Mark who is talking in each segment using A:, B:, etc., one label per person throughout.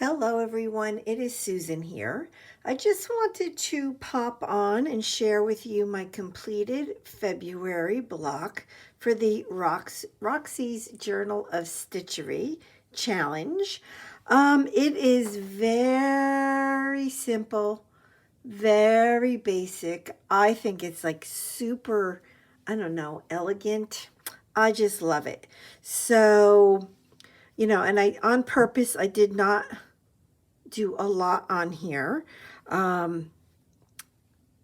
A: Hello everyone, it is Susan here. I just wanted to pop on and share with you my completed February block for the Roxy's Journal of Stitchery challenge. It is very simple, very basic. I think it's like super, I don't know, elegant. I just love it. So, and on purpose, I did not do a lot on here.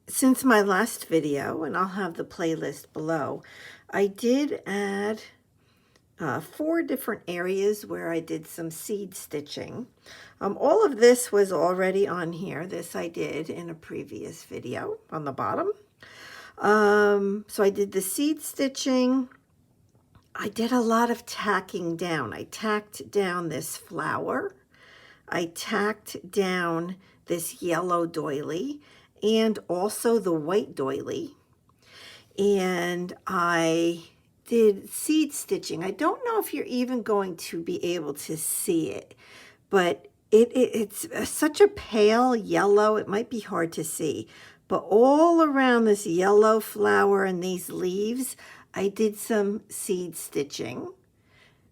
A: Since my last video, and I'll have the playlist below, I did add 4 different areas where I did some seed stitching. All of this was already on here. This I did in a previous video on the bottom. So I did the seed stitching. I did a lot of tacking down. I tacked down this flower. I tacked down this yellow doily and also the white doily. And I did seed stitching. I don't know if you're even going to be able to see it, but it's such a pale yellow, it might be hard to see. But all around this yellow flower and these leaves, I did some seed stitching.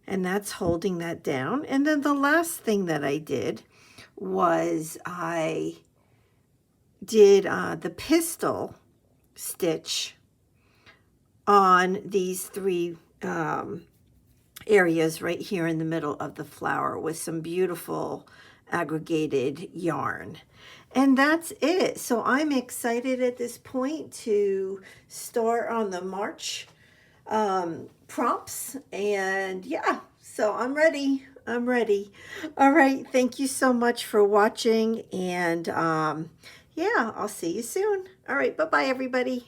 A: And that's holding that down. And then the last thing that I did was I did the pistil stitch on these 3 areas right here in the middle of the flower with some beautiful aggregated yarn. And that's it. So I'm excited at this point to start on the March prompts, and yeah, so I'm ready. All right, thank you so much for watching, and yeah, I'll see you soon. All right, bye-bye everybody.